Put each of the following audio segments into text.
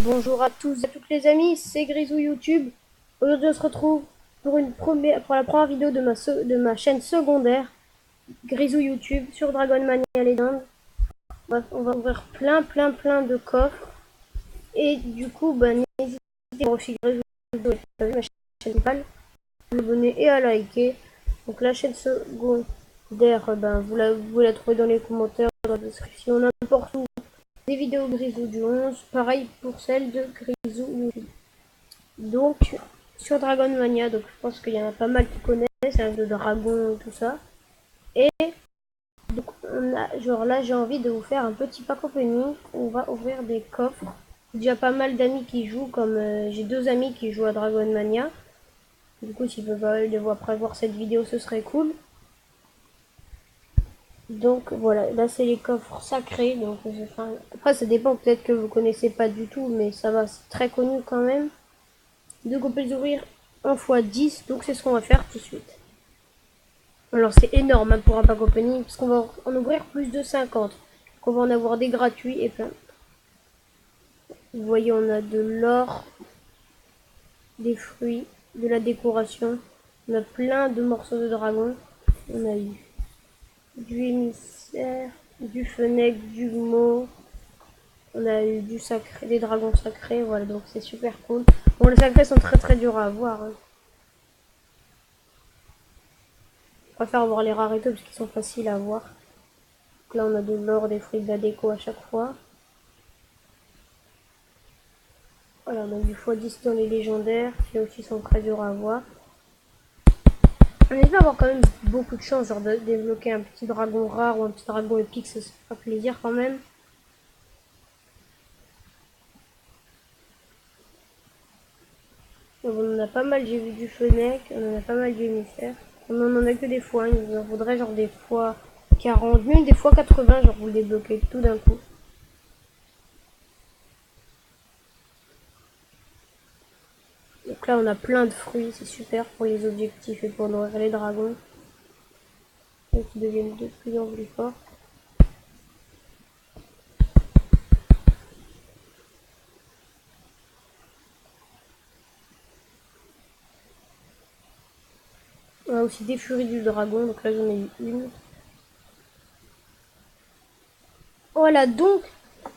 Bonjour à tous et à toutes les amis, c'est Grisou YouTube. Aujourd'hui on se retrouve pour la première vidéo de ma chaîne secondaire, Grisou YouTube, sur Dragon Mania Legends. On va ouvrir plein de coffres. Et du coup, n'hésitez pas aussi Grisou YouTube, ma chaîne principale, à vous abonner et à liker. Donc la chaîne secondaire, vous la trouvez dans les commentaires, dans la description, n'importe où. Des vidéos Grisou du 11, pareil pour celle de Grisou YouTube. Donc, sur Dragon Mania, donc je pense qu'il y en a pas mal qui connaissent, un jeu de dragon et tout ça. Et donc, genre là, j'ai envie de vous faire un petit pack opening. On va ouvrir des coffres. J'ai déjà pas mal d'amis qui jouent, comme j'ai deux amis qui jouent à Dragon Mania. Du coup, s'ils peuvent après voir cette vidéo, ce serait cool. Donc voilà, là c'est les coffres sacrés. Donc, après, ça dépend, peut-être que vous connaissez pas du tout, mais ça va, c'est très connu quand même. Donc on peut les ouvrir 1 x 10, donc c'est ce qu'on va faire tout de suite. Alors c'est énorme hein, pour un pack opening, parce qu'on va en ouvrir plus de 50. Donc on va en avoir des gratuits et plein. Vous voyez, on a de l'or, des fruits, de la décoration. On a plein de morceaux de dragon. On a eu du émissaire, du fennec, du mot. On a eu du sacré, des dragons sacrés. Voilà, donc c'est super cool. Bon, les sacrés sont très durs à avoir. Hein. Je préfère avoir les rarités parce qu'ils sont faciles à avoir. Donc là, on a de l'or, des fruits, de la déco à chaque fois. Voilà, donc du x10 dans les légendaires, qui aussi sont très durs à avoir. On espère avoir quand même beaucoup de chance, genre de débloquer un petit dragon rare ou un petit dragon épique, ça fera plaisir quand même. Donc on en a pas mal, j'ai vu du fennec, on en a pas mal du émissaire. On en a que des fois, il nous en faudrait genre des fois 40, même des fois 80, genre vous le débloquez tout d'un coup. Donc là on a plein de fruits, c'est super pour les objectifs et pour nourrir les dragons. Donc ils deviennent de plus en plus forts. On a aussi des furies du dragon, donc là j'en ai eu une. Voilà, donc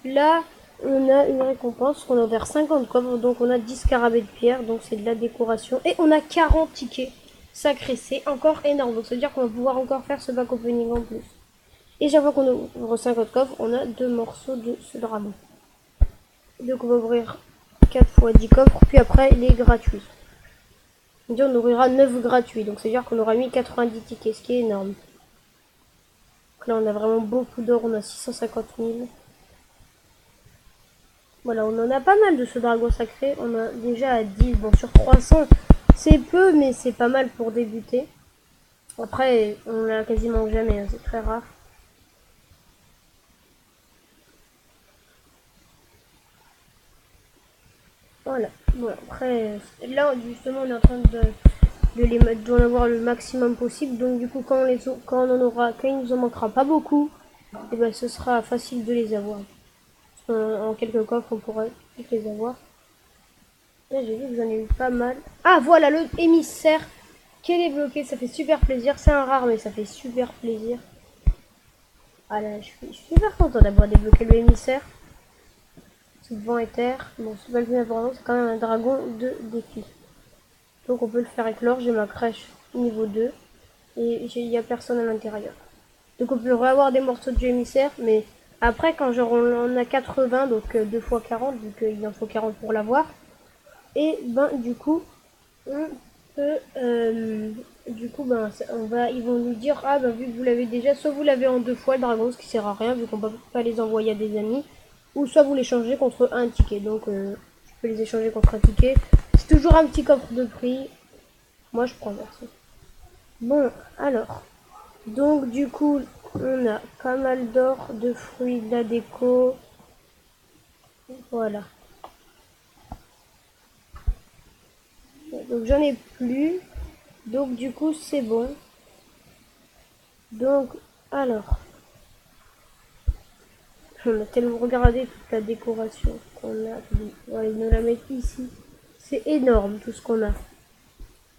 là on a une récompense, on a ouvert 50 coffres, donc on a 10 scarabées de pierre, donc c'est de la décoration. Et on a 40 tickets sacrés, c'est encore énorme, donc ça veut dire qu'on va pouvoir encore faire ce back opening en plus. Et chaque fois qu'on ouvre 50 coffres, on a 2 morceaux de ce dragon. Donc on va ouvrir 4 x 10 coffres, puis après les gratuits. Donc on ouvrira 9 gratuits, donc ça veut dire qu'on aura mis 90 tickets, ce qui est énorme. Donc là on a vraiment beaucoup d'or, on a 650 000. Voilà, on en a pas mal de ce dragon sacré. On a déjà à 10. Bon, sur 300, c'est peu, mais c'est pas mal pour débuter. Après, on l'a quasiment jamais, hein, c'est très rare. Voilà. Bon, après, là, justement, on est en train d'en avoir le maximum possible. Donc, du coup, quand on en aura, quand il nous en manquera pas beaucoup, et ben, ce sera facile de les avoir. En quelques coffres, on pourra toutes les avoir. Là, j'ai vu que j'en ai eu pas mal. Ah, voilà, le émissaire qui est débloqué. Ça fait super plaisir. C'est un rare, mais ça fait super plaisir. Ah là, je suis super content d'avoir débloqué le émissaire. C'est le vent éther. Bon, c'est pas le plus important, c'est quand même un dragon de défi. Donc, on peut le faire avec l'or. J'ai ma crèche niveau 2. Et il n'y a personne à l'intérieur. Donc, on peut avoir des morceaux de émissaire. Mais après, quand genre on en a 80, donc 2 x 40, vu qu'il en faut 40 pour l'avoir. Et ben du coup, on peut, ils vont nous dire, ah vu que vous l'avez déjà, soit vous l'avez en 2 fois le dragon, ce qui sert à rien vu qu'on peut pas les envoyer à des amis, ou soit vous les changez contre un ticket. Donc je peux les échanger contre un ticket. C'est toujours un petit coffre de prix. Moi je prends, merci. Bon, alors, donc du coup, on a pas mal d'or, de fruits, de la déco. Voilà. Donc j'en ai plus. Donc du coup c'est bon. Donc alors, on a tellement regardé toute la décoration. qu'on a. Voilà, ils nous la mettent ici. C'est énorme tout ce qu'on a.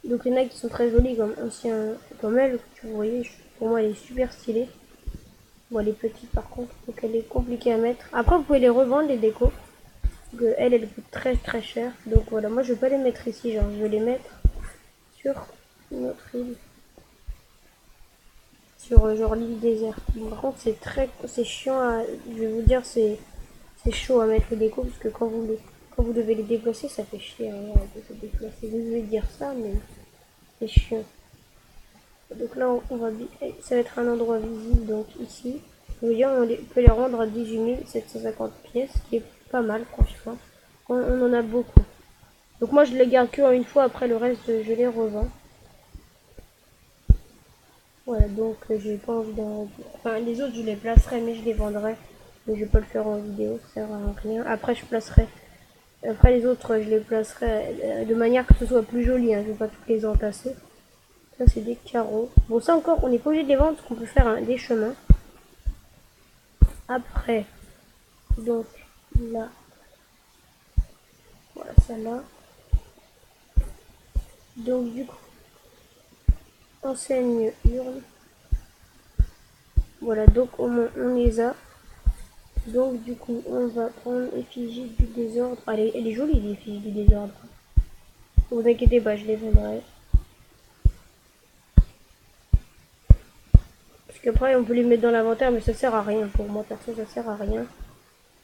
Donc il y en a qui sont très jolis comme elle, que vous voyez, pour moi elle est super stylée. Bon, elle est petite par contre, donc elle est compliquée à mettre. Après vous pouvez les revendre les décos. Donc, elle coûte très très cher. Donc voilà, moi je vais pas les mettre ici, genre je vais les mettre sur une autre île. Sur genre l'île déserte. Bon, par contre c'est chiant à, je vais vous dire c'est chaud à mettre les décos parce que quand vous devez les déplacer ça fait chier hein, de se déplacer. Désolé de dire ça mais c'est chiant. Donc là on va ça va être un endroit visible donc ici. Je veux dire on peut les rendre à 18 750 pièces, ce qui est pas mal franchement. On en a beaucoup. Donc moi je les garde que une fois, après le reste je les revends. Voilà, donc j'ai pas envie d'en... Enfin les autres je les placerai mais je les vendrai. Mais je vais pas le faire en vidéo, ça sert à rien. Après je placerai. Après les autres je les placerai de manière que ce soit plus joli, hein. Je vais pas toutes les entasser. Ça c'est des carreaux. Bon ça encore on n'est pas obligé de les vendre parce qu'on peut faire des chemins. Après, donc là, voilà celle-là. Donc du coup, enseigne urne. Voilà, donc on les a. Donc du coup, on va prendre effigie du désordre. Elle est jolie l'effigie du désordre. Ne vous inquiétez pas, je les vendrai. Parce qu'après, on peut les mettre dans l'inventaire, mais ça sert à rien. Pour moi, perso, ça sert à rien.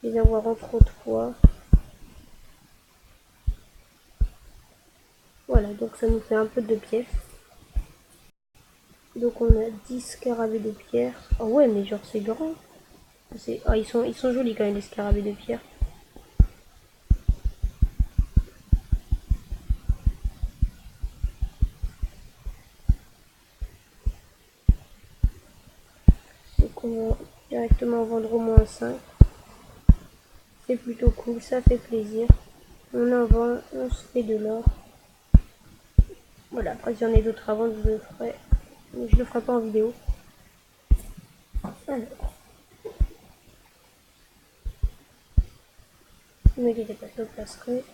Les avoir en trop de fois. Voilà, donc ça nous fait un peu de pièces. Donc on a 10 scarabées de pierre. Ah ouais, mais genre c'est grand. Ah, ils sont jolis quand même les scarabées de pierre. Donc on va directement vendre au moins 5. C'est plutôt cool, ça fait plaisir. On en vend, on se fait de l'or. Voilà, après si j'en ai d'autres à vendre, je le ferai. Mais je le ferai pas en vidéo. Alors. Ne m'inquiétez pas, je le placerai.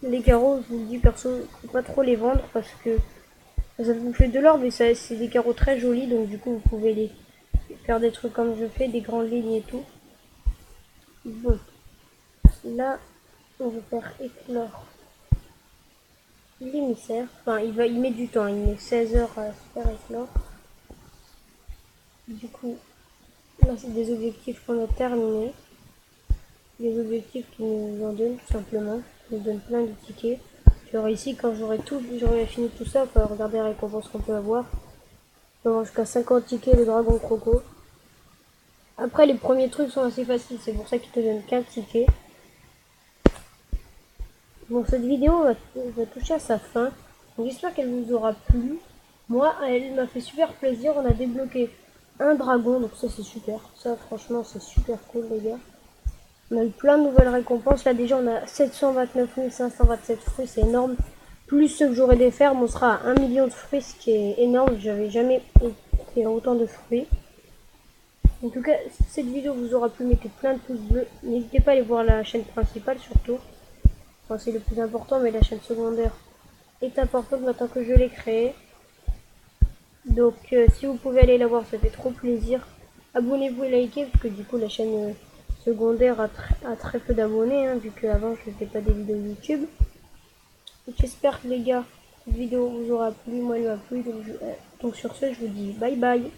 Les carreaux, je vous le dis perso, faut pas trop les vendre parce que ça vous fait de l'or, mais c'est des carreaux très jolis, donc du coup vous pouvez les faire des trucs comme je fais, des grandes lignes et tout. Bon, là on va faire éclore l'émissaire. Enfin, il met du temps, il met 16 heures à se faire éclore. Du coup, là c'est des objectifs qu'on a terminés. Des objectifs qui nous en donnent tout simplement. Qui nous donnent plein de tickets. Genre ici, quand j'aurai fini tout ça, on va regarder les récompenses qu'on peut avoir. On peut avoir jusqu'à 50 tickets le dragon croco. Après, les premiers trucs sont assez faciles, c'est pour ça qu'ils te donnent 15 tickets. Bon, cette vidéo va toucher à sa fin. J'espère qu'elle vous aura plu. Moi, elle m'a fait super plaisir. On a débloqué un dragon, donc ça c'est super. Ça, franchement, c'est super cool, les gars. On a eu plein de nouvelles récompenses. Là, déjà, on a 729 527 fruits, c'est énorme. Plus ce que j'aurais des fermes, on sera à 1 million de fruits, ce qui est énorme. J'avais jamais fait autant de fruits. En tout cas, si cette vidéo vous aura plu, mettez plein de pouces bleus. N'hésitez pas à aller voir la chaîne principale, surtout. Enfin, c'est le plus important, mais la chaîne secondaire est importante maintenant que je l'ai créée. Donc, si vous pouvez aller la voir, ça fait trop plaisir. Abonnez-vous et likez, parce que du coup, la chaîne secondaire a très peu d'abonnés, hein, vu qu'avant, je ne fais pas des vidéos YouTube. J'espère que les gars, cette vidéo vous aura plu, moi elle m'a plu. Donc sur ce, je vous dis bye bye.